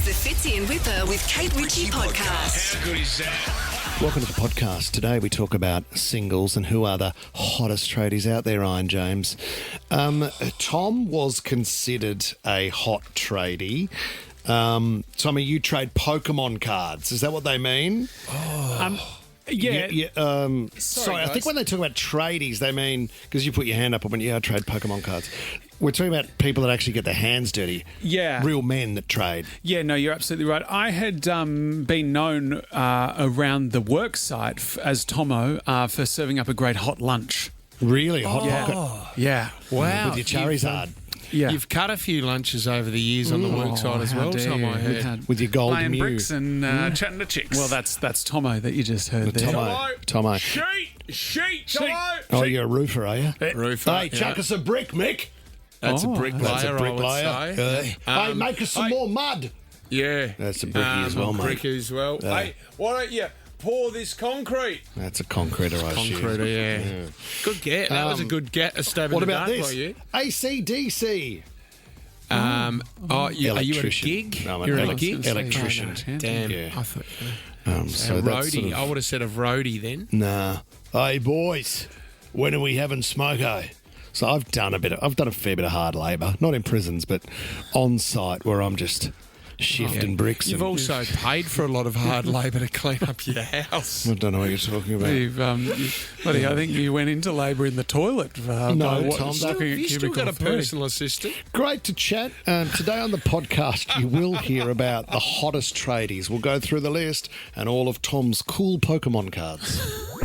is the Fitzy and Wippa with Kate Ritchie podcast. How good is that? Welcome to the podcast. Today we talk about singles and who are the hottest tradies out there, Iron James. Tom was considered a hot tradie. Tommy, you trade Pokemon cards. Is that what they mean? Yeah. Sorry, I think when they talk about tradies, they mean, because you put your hand up, I went, I trade Pokemon cards. We're talking about people that actually get their hands dirty. Yeah. Real men that trade. Yeah, no, you're absolutely right. I had been known around the work site as Tomo for serving up a great hot lunch. Really? Hot yeah. pocket? Yeah. Wow. With your Charizard. Yeah. You've cut a few lunches over the years on the work side as well, Tom, I heard. With your gold playing Mew. bricks and chatting to chicks. Well, that's Tomo that you just heard there. Tomo. Sheet, Tomo! Oh, you're a roofer, are you? Roofer. Hey, chuck us a brick, Mick. That's a bricklayer, That's a bricklayer. I would say. Hey, make us some more mud. Yeah. That's a bricky as well, mate. Bricky as well. Hey, why don't you pour this concrete? That's a concreter, I assume. Concreter, yeah. Good get. That was a good get. A stab in What the about dark this? by you. AC/DC. Are you at a Electrician. gig? No, You're I'm at a gig? electrician. Damn. Yeah. I thought, So a that's roadie. sort of- I would have said a roadie then. Nah. Hey, boys, when are we having smoko? So I've done a fair bit of hard labour, not in prisons, but on site where I'm just shifting bricks. You've and, also paid for a lot of hard labour to clean up your house. I don't know what you're talking about. Buddy, I think you went into labour in the toilet. No, Tom, looking at You still got a cubicle 3. personal assistant. Great to chat. Today on the podcast, you will hear about the hottest tradies. We'll go through the list and all of Tom's cool Pokemon cards.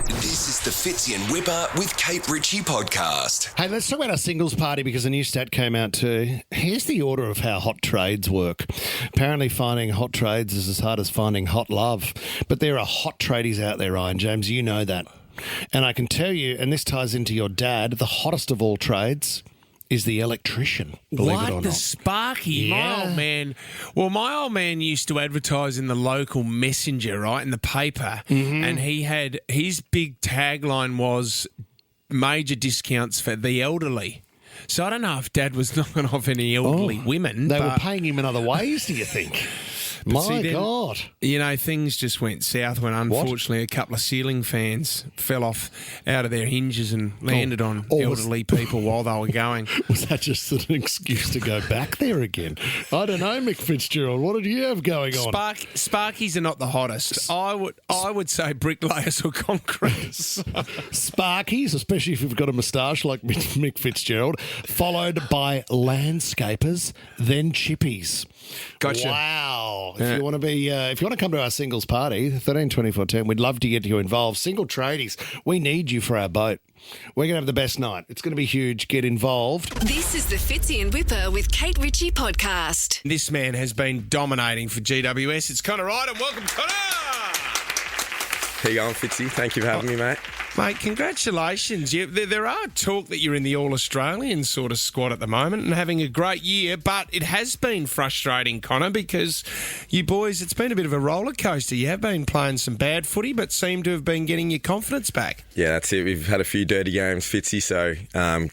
This is the Fitzy and Wippa with Kate Ritchie podcast. Hey, let's talk about our singles party because a new stat came out too. Here's the order of how hot trades work. Apparently finding hot trades is as hard as finding hot love. But there are hot tradies out there, Ryan James. You know that. And I can tell you, and this ties into your dad, the hottest of all trades is the electrician, believe it or The not. Sparky, Yeah. my old man. Well, my old man used to advertise in the local Messenger, right, in the paper, and he had his big tagline was major discounts for the elderly. So I don't know if Dad was knocking off any elderly women. They were but, paying him in other ways, do you think? My see, then- God. you know, things just went south when unfortunately a couple of ceiling fans fell off out of their hinges and landed on elderly people while they were going. Was that just an excuse to go back there again? I don't know, Mick Fitzgerald. What did you have going on? Sparkies are not the hottest. I would say bricklayers or concreters. Sparkies, especially if you've got a moustache like Mick Fitzgerald, followed by landscapers, then chippies. Gotcha. Wow. If you want to come to our singles party, 13 24 10, we'd love to get you involved. Single tradies, we need you for our boat. We're going to have the best night. It's going to be huge. Get involved. This is the Fitzy and Wippa with Kate Ritchie podcast. This man has been dominating for GWS. It's Connor Idun. Welcome, Connor! How you going, Fitzy? Thank you for having me, mate. Mate, congratulations. There are talk that you're in the All-Australian sort of squad at the moment and having a great year, but it has been frustrating, Connor, because you boys, it's been a bit of a roller coaster. You have been playing some bad footy, but seem to have been getting your confidence back. Yeah, that's it. We've had a few dirty games, Fitzy, so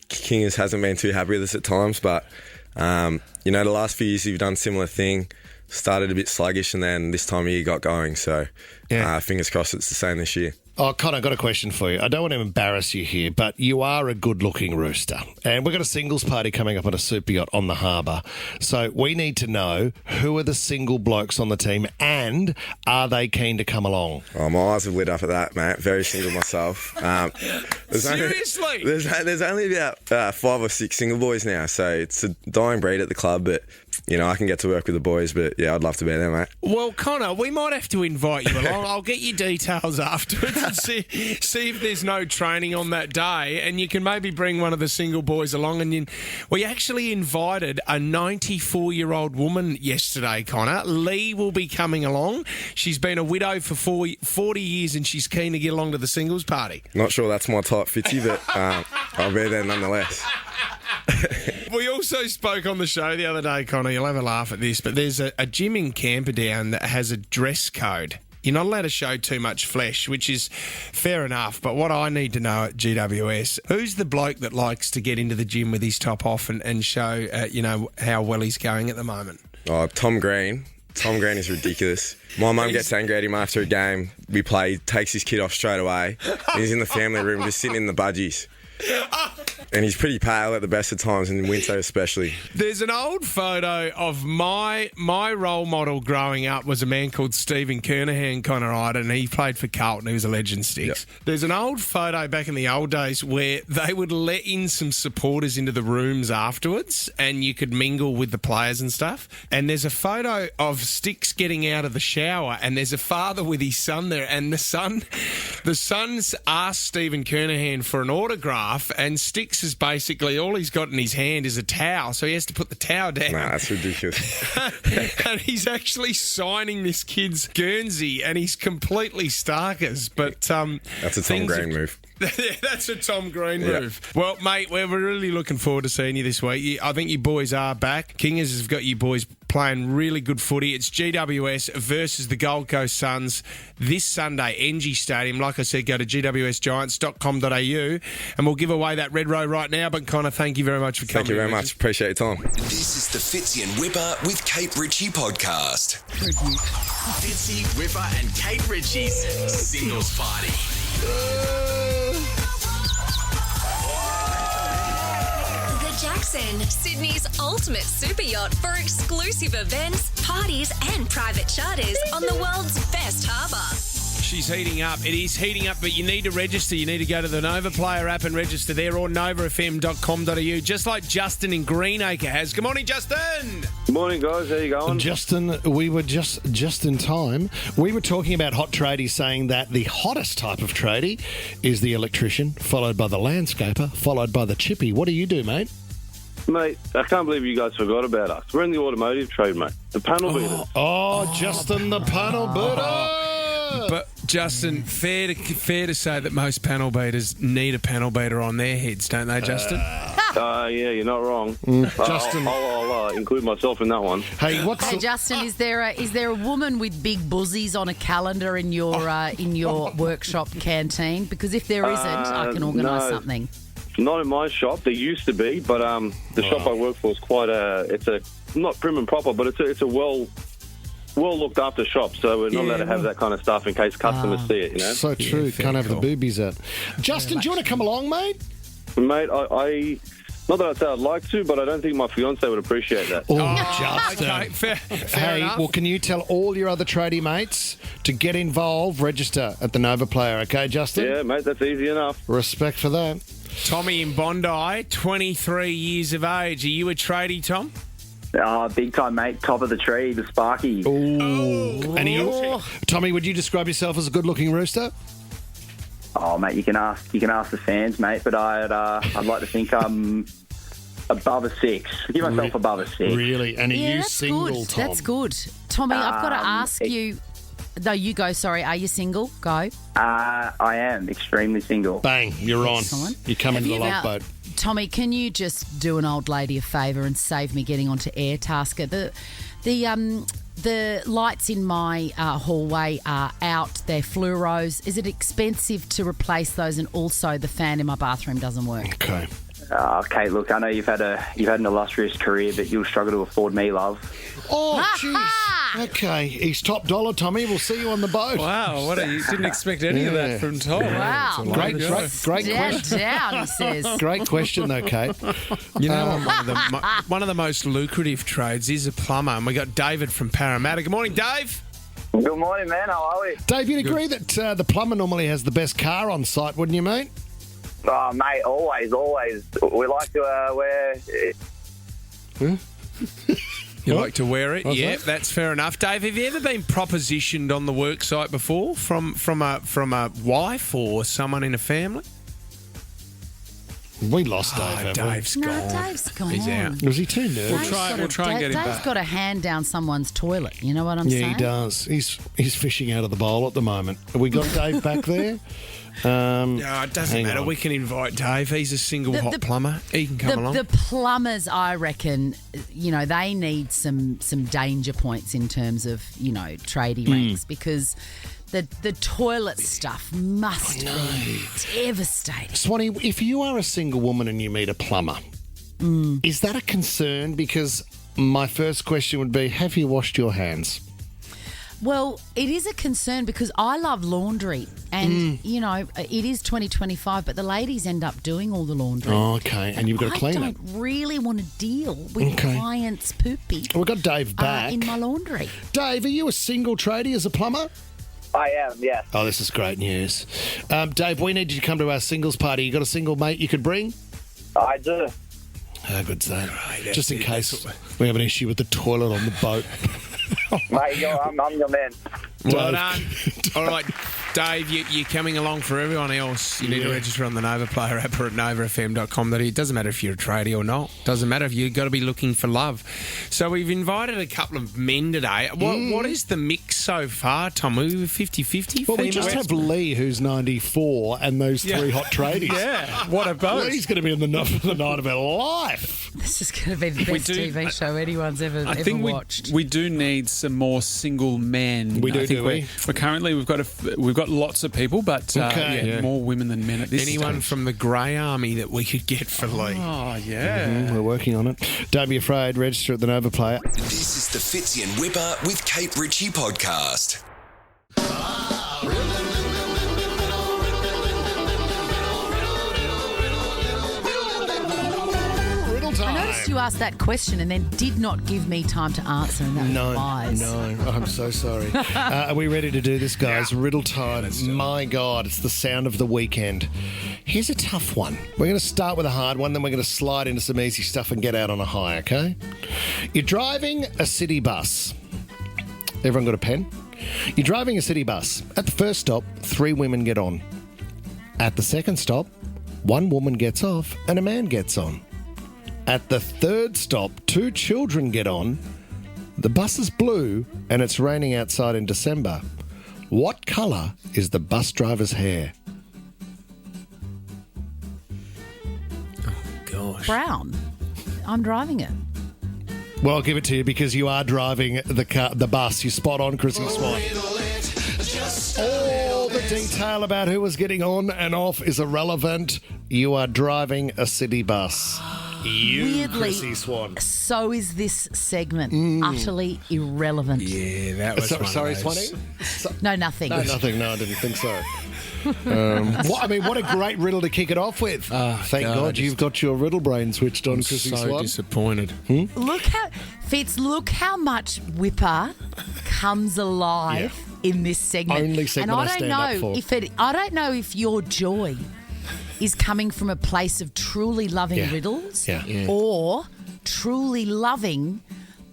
Kingers hasn't been too happy with us at times, but, the last few years you've done a similar thing. Started a bit sluggish and then this time of year got going, so fingers crossed it's the same this year. Oh, Connor, I've got a question for you. I don't want to embarrass you here, but you are a good-looking rooster. And we've got a singles party coming up on a super yacht on the harbour. So we need to know who are the single blokes on the team and are they keen to come along? Oh, my eyes have lit up at that, mate. Very single myself. Seriously? There's only about 5 or 6 single boys now, so it's a dying breed at the club, but... I can get to work with the boys, but yeah, I'd love to be there, mate. Well, Connor, we might have to invite you along. I'll get your details afterwards and see if there's no training on that day, and you can maybe bring one of the single boys along. And we actually invited a 94-year-old woman yesterday, Connor. Lee will be coming along. She's been a widow for 40 years, and she's keen to get along to the singles party. Not sure that's my type, Fitzy, but I'll be there nonetheless. We also spoke on the show the other day, Connor, you'll have a laugh at this, but there's a gym in Camperdown that has a dress code. You're not allowed to show too much flesh, which is fair enough, but what I need to know at GWS, who's the bloke that likes to get into the gym with his top off and show, how well he's going at the moment? Tom Green. Tom Green is ridiculous. My mum gets angry at him after a game. We play, takes his kid off straight away. And he's in the family room just sitting in the budgies. And he's pretty pale at the best of times, in winter especially. There's an old photo of my role model growing up was a man called Stephen Kernahan, Connor Idun. He played for Carlton. He was a legend, Sticks. Yep. There's an old photo back in the old days where they would let in some supporters into the rooms afterwards and you could mingle with the players and stuff. And there's a photo of Sticks getting out of the shower and there's a father with his son there, and the son's asked Stephen Kernahan for an autograph, and Sticks is basically all he's got in his hand is a towel, so he has to put the towel down. Nah, that's ridiculous. And he's actually signing this kid's Guernsey, and he's completely starkers. But That's a Tom Green move. That's a Tom Green move. Well, mate, we're really looking forward to seeing you this week. I think you boys are back. Kingers have got you boys playing really good footy. It's GWS versus the Gold Coast Suns this Sunday, NG Stadium. Like I said, go to gwsgiants.com.au and we'll give away that red row right now. But Connor, thank you very much for coming. Thank you very much. Appreciate your time. This is the Fitzy and Wippa with Kate Ritchie podcast. Fitzy, Wippa and Kate Ritchie's Singles Party. The Jackson, Sydney's ultimate super yacht for exclusive events, parties and private charters on the world's best harbour. She's heating up. It is heating up, but you need to register. You need to go to the Nova Player app and register there, or novafm.com.au, just like Justin in Greenacre has. Good morning, Justin. Good morning, guys. How you going? Justin, we were just in time. We were talking about hot tradies, saying that the hottest type of tradie is the electrician, followed by the landscaper, followed by the chippy. What do you do, mate? Mate, I can't believe you guys forgot about us. We're in the automotive trade, mate. The panel beaters. Justin, the panel beater. But, Justin, fair to say that most panel beaters need a panel beater on their heads, don't they, Justin? Yeah, you're not wrong. Justin. I'll include myself in that one. Hey, Hey, Justin, is there a woman with big buzzies on a calendar in your workshop canteen? Because if there isn't, I can organise something. Not in my shop. There used to be, but the shop I work for is quite it's not prim and proper, but it's a well looked after shop, so we're not allowed to have that kind of stuff in case customers see it, you know? So true. Can't have the boobies out. Justin, do you want to come along, mate? Mate, I not that I'd say I'd like to, but I don't think my fiancé would appreciate that. Justin. Okay, fair enough. Well, can you tell all your other tradie mates to get involved, register at the Nova Player, okay, Justin? Yeah, mate, that's easy enough. Respect for that. Tommy in Bondi, 23 years of age. Are you a tradie, Tom? Big time, mate. Top of the tree, the Sparky. Ooh. And Tommy, would you describe yourself as a good-looking rooster? Oh, mate, you can ask the fans, mate. But I'd like to think I'm above a 6. Give myself above a 6. Really? And are you that's single, good. Tom? That's good. Tommy, I've got to ask you. No, you go. Sorry, are you single? Go. I am extremely single. Bang, you're on. Excellent. You come into the Now, love boat. Tommy, can you just do an old lady a favour and save me getting onto Air Tasker? The lights in my hallway are out. They're fluoros. Is it expensive to replace those? And also, the fan in my bathroom doesn't work. Okay. Kate, look, I know you've had an illustrious career, but you'll struggle to afford me, love. Oh, jeez. Okay. He's top dollar, Tommy. We'll see you on the boat. Wow, you didn't expect any of that from Tom. Wow. Great question. Down, he says. Great question, though, Kate. You know, one of the most lucrative trades is a plumber, and we got David from Parramatta. Good morning, Dave. Good morning, man. How are we? Dave, you'd agree that the plumber normally has the best car on site, wouldn't you, mate? Oh, mate, always. We like to wear... You like to wear it? What's Yeah, that? that's fair enough. Dave, have you ever been propositioned on the work site before from a wife or someone in a family? We lost Dave, haven't we? Dave's No, gone. We've gone. He's out. Was he too nervous? We'll try and get him Dave's back. got a hand down someone's toilet. You know what I'm Yeah, saying? he does. He's fishing out of the bowl at the moment. Have we got Dave back there? No, it doesn't Hang matter. on. We can invite Dave. He's a single hot plumber. He can come along. The plumbers, I reckon, they need some danger points in terms of, tradie ranks, because the toilet stuff must be devastating. Swanee, if you are a single woman and you meet a plumber, is that a concern? Because my first question would be, have you washed your hands? Well, it is a concern because I love laundry and, you know, it is 2025, but the ladies end up doing all the laundry. Oh, okay, and you've got to clean I it. don't really want to deal with clients' poopy We've got Dave back. in my laundry. Dave, are you a single tradie as a plumber? I am, yes. Oh, this is great news. Dave, we need you to come to our singles party. You got a single mate you could bring? I do. How good's that? Just in case we have an issue with the toilet on the boat. Mate, I'm your man. Well done. All right, Dave, you're coming along for everyone else. You need to register on the Nova Player app or at novafm.com. It doesn't matter if you're a tradie or not. Doesn't matter if you've got to be looking for love. So we've invited a couple of men today. What is the mix so far, Tom? Are we 50-50? Well, we just have Lee, who's 94, and those three hot tradies. Yeah, what a boat. Lee's going to be in the night of her life. This is going to be the best TV show anyone's ever watched. We do need some more single men. We do, I think we're currently we've got lots of people, but more women than men at this Anyone stage. from the Grey Army that we could get for Lee? Oh, yeah. We're working on it. Don't be afraid. Register at the Nova Player. This is the Fitzy and Wippa with Kate Ritchie podcast. I noticed you asked that question and then did not give me time to answer, and that was wise. No, I'm so sorry. Are we ready to do this, guys? Riddle time. My God, it's the sound of the weekend. Here's a tough one. We're going to start with a hard one, then we're going to slide into some easy stuff and get out on a high, okay? You're driving a city bus. Everyone got a pen? You're driving a city bus. At the first stop, 3 women get on. At the second stop, 1 woman gets off and a man gets on. At the third stop, 2 children get on. The bus is blue and it's raining outside in December. What colour is the bus driver's hair? Gosh. Brown. I'm driving it. Well, I'll give it to you because you are driving the bus. You're spot on, Chirssie Swan. All the detail about who was getting on and off is irrelevant. You are driving a city bus. Weirdly, Chirssie Swan. so is this segment utterly irrelevant. Yeah, that was Sorry, one of those. Swanee? No, nothing. No, nothing. No, I didn't think so. What a great riddle to kick it off with. Thank God you've got your riddle brain switched on, Chirssie So Swan. disappointed. Look how much Wippa comes alive in this segment. Only segment and I stand up for. I don't know if your joy is coming from a place of truly loving riddles or truly loving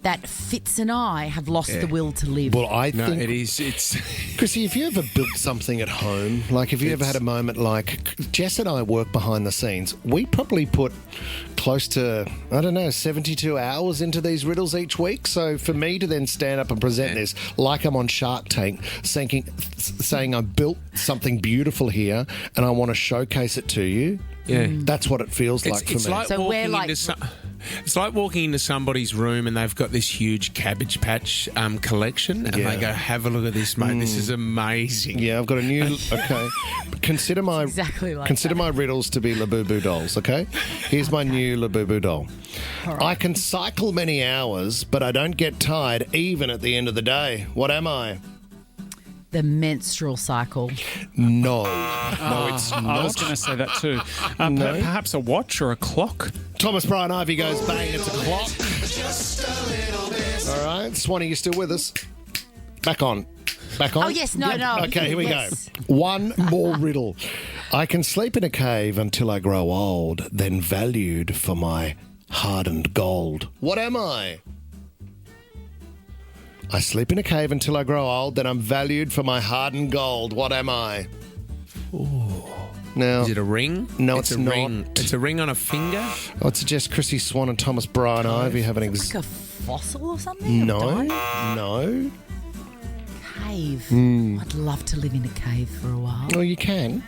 that Fitz and I have lost the will to live. Well, I think it is. It's Chrissy, have you ever built something at home? Like, have you ever had a moment like Jess and I work behind the scenes? We probably put close to, 72 hours into these riddles each week. So for me to then stand up and present this like I'm on Shark Tank, saying I built something beautiful here and I want to showcase it to you, that's what it feels like for me. Like So we're like... It's like walking into somebody's room and they've got this huge Cabbage Patch collection, and they go, "Have a look at this, mate. This is amazing." Yeah, I've got a new. Okay, consider my my riddles to be Labubu dolls. Okay, here's my new Labubu doll. Right. I can cycle many hours, but I don't get tired even at the end of the day. What am I? The menstrual cycle. No, it's not. I was going to say that too. Perhaps a watch or a clock. Thomas Brian Ivy goes, bang, it's a clock. All right, Swanee, you still with us? Back on. Oh, yes, no. Okay, here we go. One more riddle. I can sleep in a cave until I grow old, then valued for my hardened gold. What am I? I sleep in a cave until I grow old, then I'm valued for my hardened gold. What am I? Ooh. Now, is it a ring? No, it's not. Ring. It's a ring on a finger? I'd suggest Chirssie Swan and Thomas Brian Ivy have an like a fossil or something? No. Cave. I'd love to live in a cave for a while. Oh, you can.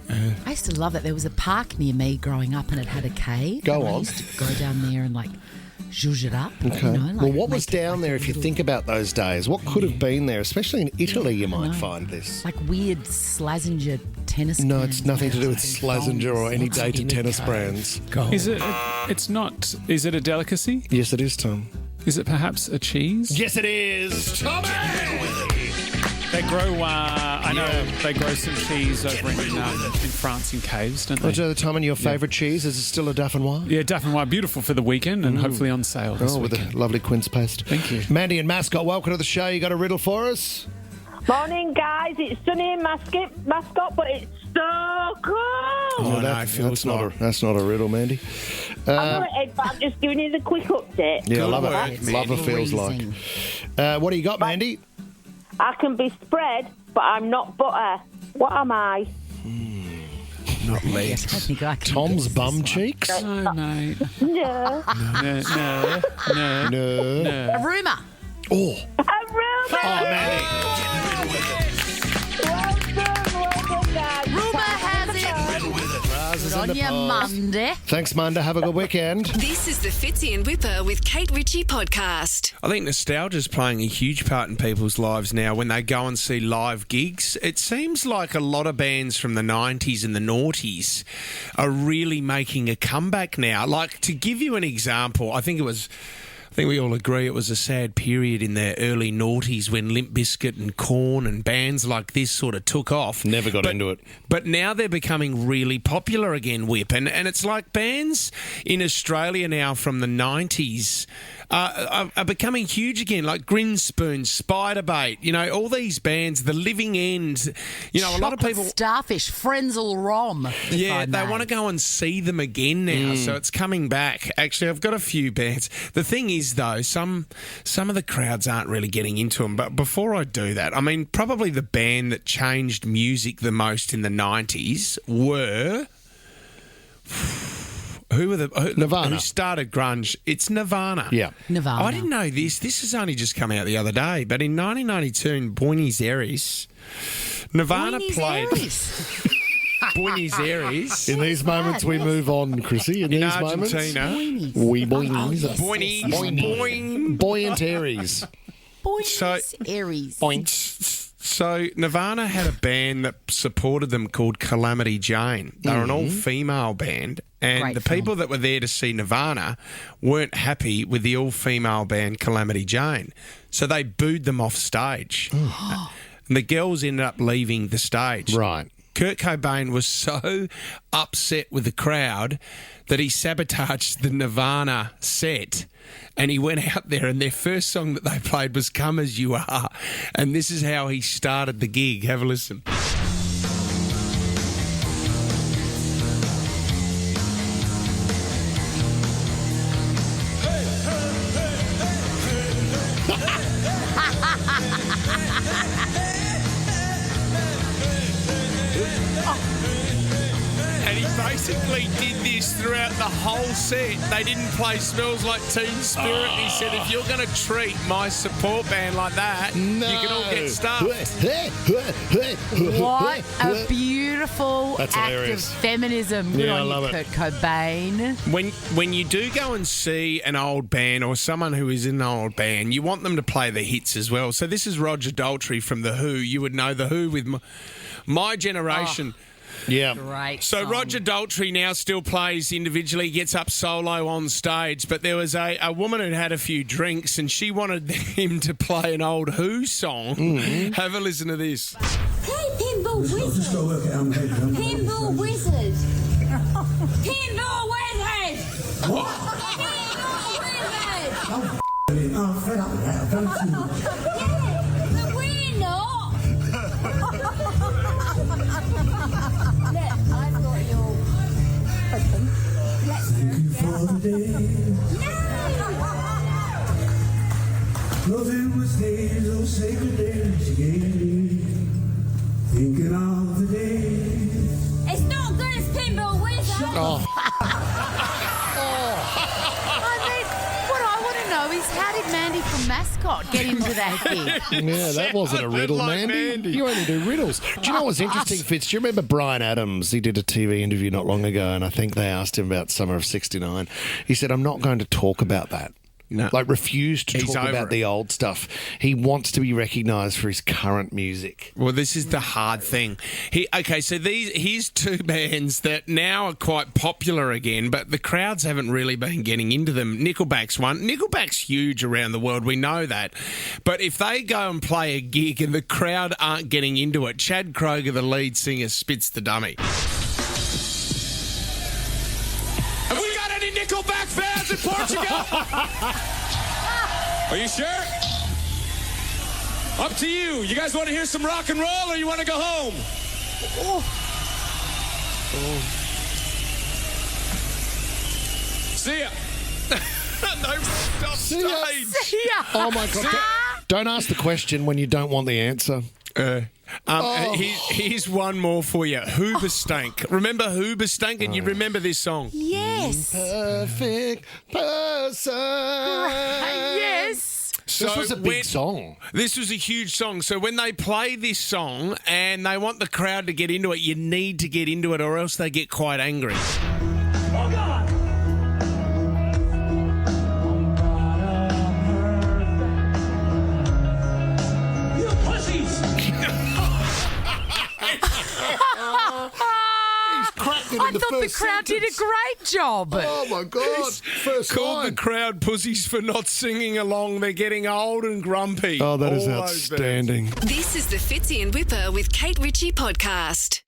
I used to love it. There was a park near me growing up and it had a cave. I used to go down there and zhuzh it up. Okay. You know, well, what was down there if you think about those days? What could have been there? Especially in Italy, you might find this. Like weird Slazenger tennis No, brands. it's nothing to do with Slazenger or any dated tennis brands. Is it? It's not. Is it a delicacy? Yes, it is, Tom. Is it perhaps a cheese? Yes, it is. Tommy! They grow, I know they grow some cheese over in France in caves, don't they? Roger, the Tommy, your favourite cheese, is it still a Dauphinoise? Yeah, Dauphinoise, beautiful for the weekend and hopefully on sale this with weekend. a lovely quince paste. Thank you. Mandy and Mascot, welcome to the show. You got a riddle for us? Morning, guys. It's sunny in Mascot, but it's so cold. Oh, no, it feels that's not a riddle, Mandy. I'm not Ed, but I'm just giving you the quick update. Yeah, love work, it. Mandy. Love it feels like. What do you got, Mandy? I can be spread, but I'm not butter. What am I? Not I legs. don't think I can Tom's guess bum this one. cheeks? No, mate. No. No. No. A rumour. Oh. A rumour. Oh, Mandy. Well done, guys. Rumour has it. Prizes Good in on the you, pot. Monday. Thanks, Munda. Have a good weekend. This is the Fitzy and Wippa with Kate Ritchie podcast. I think nostalgia's playing a huge part in people's lives now when they go and see live gigs. It seems like a lot of bands from the 90s and the noughties are really making a comeback now. Like, to give you an example, I think we all agree it was a sad period in the early noughties when Limp Bizkit and Korn and bands like this sort of took off. Never got into it. But now they're becoming really popular again, Whip. And it's like bands in Australia now from the 90s are becoming huge again, like Grinspoon, Spiderbait, all these bands, The Living End. A lot of people... Starfish, Frenzal Rom. Yeah, they want to go and see them again now, so it's coming back. Actually, I've got a few bands. The thing is, though, some of the crowds aren't really getting into them. But before I do that, I mean, probably the band that changed music the most in the 90s were... Nirvana. Who started grunge? It's Nirvana. Yeah. Nirvana. I didn't know this. This has only just come out the other day. But in 1992 in Buenos Aires, Nirvana played... Buenos Aires. In these moments, we move on, Chrissy. In these Argentina. moments, we boings. Boing. Buoyant Aries. Buenos Aires. Points. So Nirvana had a band that supported them called Calamity Jane. They were an all-female band, and Great the film. people that were there to see Nirvana weren't happy with the all-female band Calamity Jane. So they booed them off stage. And the girls ended up leaving the stage. Right. Kurt Cobain was so upset with the crowd that he sabotaged the Nirvana set, and he went out there and their first song that they played was Come As You Are, and this is how he started the gig. Have a listen. And he basically did this throughout the whole set. They didn't play Smells Like Teen Spirit. He said, if you're going to treat my support band like that, you can all get stuffed. What a beautiful That's act hilarious. of feminism. Good Yeah, on I you, love it. Kurt Cobain. When you do go and see an old band or someone who is in an old band, you want them to play the hits as well. So this is Roger Daltrey from The Who. You would know The Who with My Generation. Yeah. Great. So song. Roger Daltrey now still plays individually, gets up solo on stage, but there was a woman who'd had a few drinks and she wanted him to play an old Who song. Have a listen to this. Hey, Pinball Wizard! Pinball Wizard! Pinball Wizard! What? Pinball Wizard! Yeah, but we're not! Look, I've got your husband. Nothing was days, those sacred days you gave me. Thinking of the days. It's not good as Pinball Wizard! Oh. I mean, what I want to know is how did Mandy from Mascot get into that gig? Yeah, that wasn't a riddle, like Mandy. Mandy. You only do riddles. Do you know what's interesting, Fitz? Do you remember Brian Adams? He did a TV interview not long ago, and I think they asked him about Summer of '69. He said, I'm not going to talk about that. No. Like, refused to He's talk over about it. the old stuff. He wants to be recognised for his current music. Well, this is the hard thing. So here's two bands that now are quite popular again, but the crowds haven't really been getting into them. Nickelback's one. Nickelback's huge around the world. We know that. But if they go and play a gig and the crowd aren't getting into it, Chad Kroeger, the lead singer, spits the dummy. Have we got any Nickelback fans in Portugal? Are you sure? Up to you. You guys want to hear some rock and roll or you want to go home? See ya. No, stop stage. Oh, my God. Don't ask the question when you don't want the answer. Here's one more for you. Hoobastank. Remember Hoobastank? And you remember this song? Yes. Perfect person. Yes. This was a big song. This was a huge song. So when they play this song and they want the crowd to get into it, you need to get into it or else they get quite angry. Oh, God! You pussies! I thought the crowd did a great job. Oh, my God. First Called line. the crowd pussies for not singing along. They're getting old and grumpy. Oh, that is All those outstanding. This is the Fitzy and Wippa with Kate Ritchie podcast.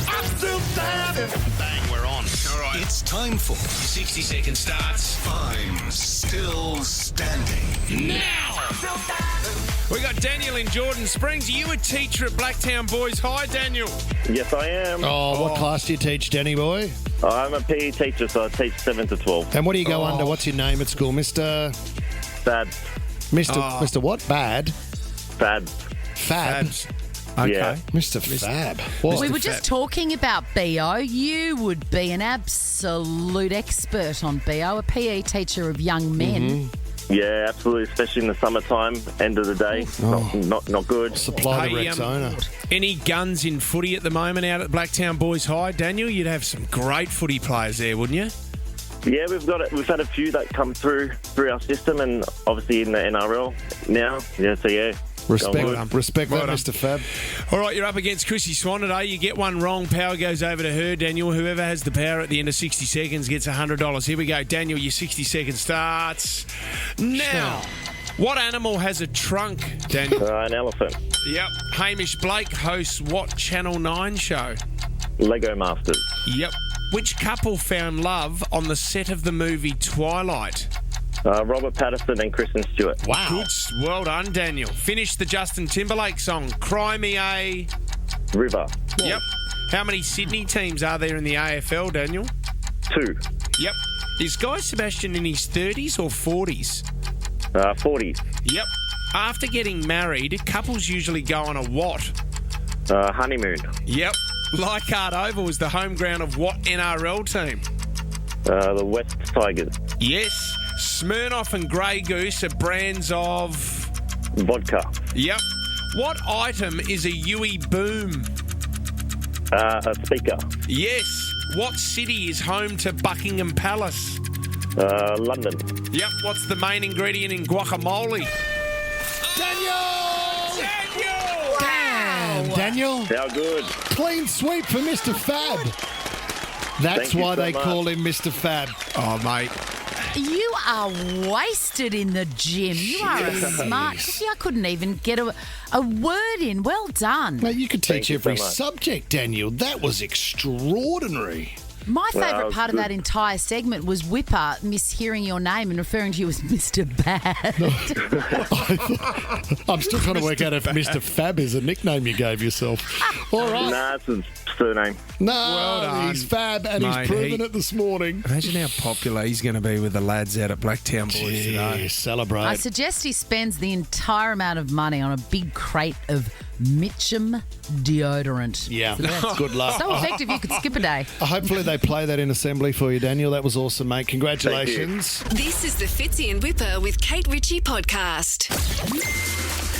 I'm still standing. Bang, we're on. All right. It's time for 60-second starts. I'm Still Standing. Now! We got Daniel in Jordan Springs. Are you a teacher at Blacktown Boys High, Daniel? Yes, I am. Oh, what class do you teach, Danny boy? I'm a PE teacher, so I teach 7 to 12. And what do you go under? What's your name at school, Mr. Bad. Mr. What? Bad? Bad. Fab. Okay. Yeah. Mr. Fab. What? We were just talking about BO. You would be an absolute expert on BO, a PE teacher of young men. Yeah, absolutely, especially in the summertime, end of the day. Not good. Supply the Hey, Rexona. Any guns in footy at the moment out at Blacktown Boys High, Daniel? You'd have some great footy players there, wouldn't you? Yeah, we've had a few that come through our system, and obviously in the NRL now. Yeah, so yeah. Respect Going that, good. Mr. Fab. All right, you're up against Chirssie Swan today. You get one wrong, power goes over to her, Daniel. Whoever has the power at the end of 60 seconds gets $100. Here we go, Daniel. Your 60 seconds starts now. What animal has a trunk, Daniel? An elephant. Yep. Hamish Blake hosts what Channel 9 show? Lego Masters. Yep. Which couple found love on the set of the movie Twilight? Robert Pattinson and Kristen Stewart. Wow. Good. Well done, Daniel. Finish the Justin Timberlake song, Cry Me a... River. Yep. How many Sydney teams are there in the AFL, Daniel? 2. Yep. Is Guy Sebastian in his 30s or 40s? 40. Yep. After getting married, couples usually go on a what? Honeymoon. Yep. Leichhardt Oval is the home ground of what NRL team? The West Tigers. Yes. Smirnoff and Grey Goose are brands of... Vodka. Yep. What item is a Yui boom? A speaker. Yes. What city is home to Buckingham Palace? London. Yep. What's the main ingredient in guacamole? Daniel. How good. Clean sweep for Mr. Fab. That's Thank you why so they much. call him Mr. Fab. Oh, mate. You are wasted in the gym. You are a smart... I couldn't even get a word in. Well done. Mate, you could Thank teach you every so much. subject, Daniel. That was extraordinary. My favourite it's part of good. that entire segment was Wippa mishearing your name and referring to you as Mr. Bad. I'm still trying to work out if Mr. Fab is a nickname you gave yourself. All right. Nah, it's his surname. No, Well done, he's Fab, and mate. he's proven it this morning. Imagine how popular he's going to be with the lads out at Blacktown Boys today. Celebrate. I suggest he spends the entire amount of money on a big crate of Mitchum deodorant. Yeah, good luck. So effective you could skip a day. Hopefully they play that in assembly for you, Daniel. That was awesome, mate. Congratulations. This is the Fitzy and Wippa with Kate Ritchie podcast.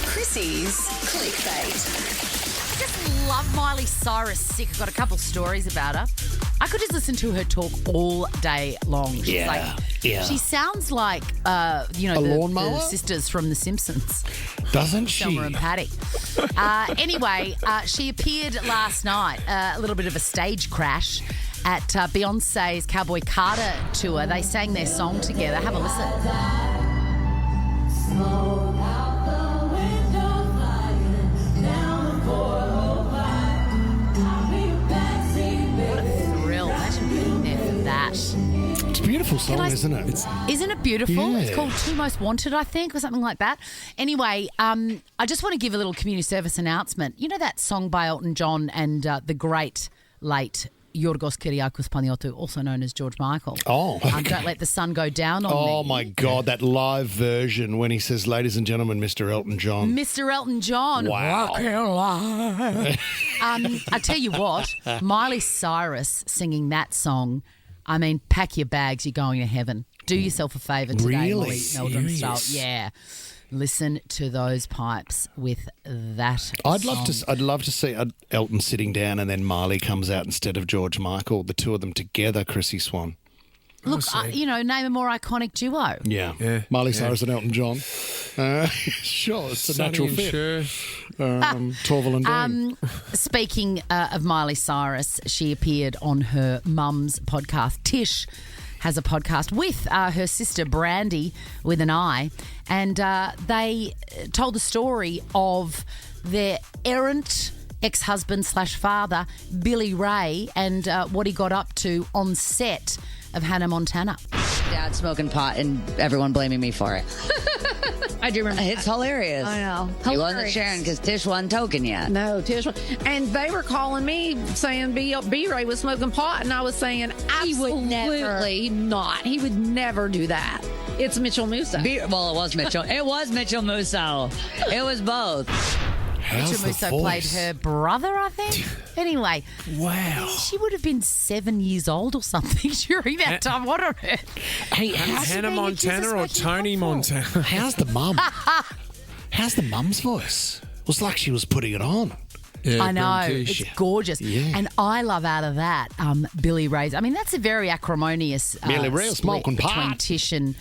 Chrissy's clickbait. Just love Miley Cyrus sick. I've got a couple stories about her. I could just listen to her talk all day long. She's Yeah, yeah. She sounds like, A the lawnmower? sisters from The Simpsons. Doesn't she? Selma and Patty. Anyway, she appeared last night, a little bit of a stage crash at Beyonce's Cowboy Carter tour. They sang their song together. Have a listen. What a thrill. Imagine being there for that. It's a beautiful song, isn't it? Isn't it beautiful? Yeah. It's called Two Most Wanted, I think, or something like that. Anyway, I just want to give a little community service announcement. You know that song by Elton John and the great late Yorgos Kyriakos Panagiotou, also known as George Michael. Oh, okay. Don't Let the Sun Go Down on Me. Oh, my God, that live version when he says, ladies and gentlemen, Mr. Elton John. Mr. Elton John. Wow. I tell you what, Miley Cyrus singing that song, I mean, pack your bags, you're going to heaven. Do yourself a favour today, Really? Molly Meldrum style. Serious? Yeah. Listen to those pipes with that I'd song. love to see Elton sitting down and then Miley comes out instead of George Michael. The two of them together, Chrissy Swan. Look, name a more iconic duo. Yeah. Miley Cyrus and Elton John. Sure, it's a Sonny natural and fit. Cher. Torval and Dean. Speaking of Miley Cyrus, she appeared on her mum's podcast. Tish has a podcast with her sister Brandy with an I, and they told the story of their errant ex-husband / father, Billy Ray, and what he got up to on set of Hannah Montana. Dad smoking pot and everyone blaming me for it. I do remember. It's hilarious. I know. He wasn't Hilarious. sharing because Tish wasn't token yet. No, Tish. And they were calling me saying B-Ray was smoking pot, and I was saying absolutely not. He would never do that. It's Mitchell Musso. It was Mitchell. It was Mitchell Musso. It was both. Mitchell Musso played her brother, I think. Anyway. Wow. She would have been 7 years old or something during that time. What on earth? Hey, Hannah Montana or Tony Montana? How's the mum? How's the mum's voice? It was like she was putting it on. Yeah, I know. British. It's gorgeous. Yeah. And I love out of that Billy Ray's. I mean, that's a very acrimonious Billy Ray split smoking between pot. Tish and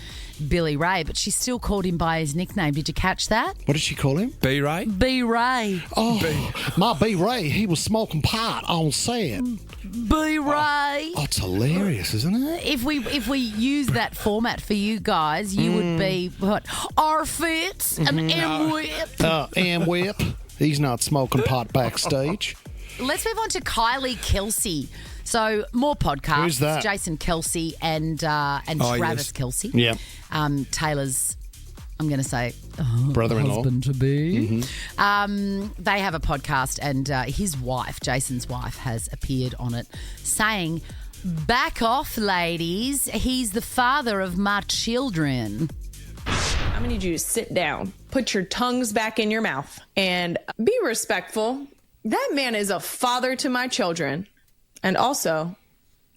Billy Ray, but she still called him by his nickname. Did you catch that? What did she call him? B-Ray? B-Ray. Oh, my B-Ray, he was smoking pot on set. B-Ray. Oh, it's hilarious, isn't it? If we use that format for you guys, you would be what? R-Fitz and M-Whip. Whip. He's not smoking pot backstage. Let's move on to Kylie Kelsey. So more podcasts. Who's that? Jason Kelsey and Travis yes. Kelsey. Yeah. Taylor's, I'm going to say, brother-in-law. husband to be. They have a podcast, and his wife, Jason's wife, has appeared on it, saying, "Back off, ladies. He's the father of my children." I'm going to need you to sit down, put your tongues back in your mouth, and be respectful. That man is a father to my children. And also,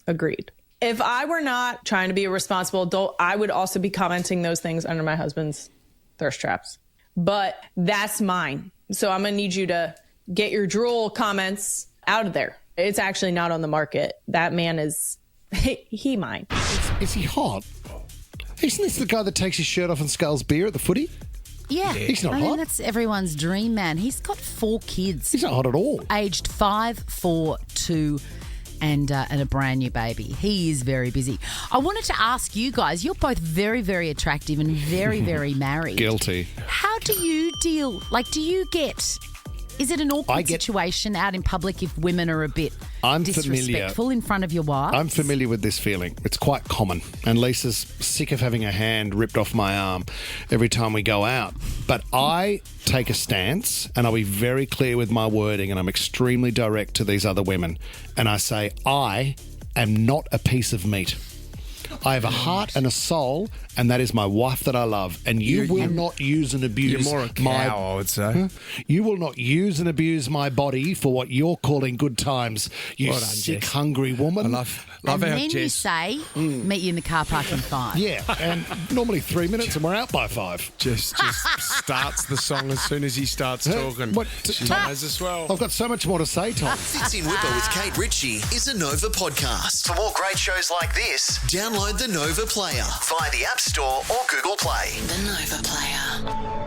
agreed. If I were not trying to be a responsible adult, I would also be commenting those things under my husband's thirst traps. But that's mine. So I'm going to need you to get your drool comments out of there. It's actually not on the market. That man is, he mine. Is he hot? Isn't this the guy that takes his shirt off and sculls beer at the footy? Yeah. He's not I hot. mean, that's everyone's dream, man. He's got 4 kids. He's not hot at all. Aged 5, 4, 2, and a brand new baby. He is very busy. I wanted to ask you guys, you're both very, very attractive and very, very married. Guilty. How do you deal? Like, is it an awkward situation out in public if women are a bit disrespectful in front of your wife? I'm familiar with this feeling. It's quite common. And Lisa's sick of having her hand ripped off my arm every time we go out. But I take a stance, and I'll be very clear with my wording, and I'm extremely direct to these other women. And I say, I am not a piece of meat. I have a heart and a soul, and that is my wife that I love. And you will not use and abuse You're more a cow, I would say. You will not use and abuse my body for what you're calling good times, you Well done, sick, Jess. hungry woman. I love And how then you Jess... say, meet you in the car park in 5. Yeah, and normally 3 minutes and we're out by 5. Just starts the song as soon as he starts talking. She knows as well. I've got so much more to say, Tom. Fitzy and Wippa with Kate Ritchie is a Nova podcast. For more great shows like this, download the Nova Player via the App Store or Google Play. The Nova Player.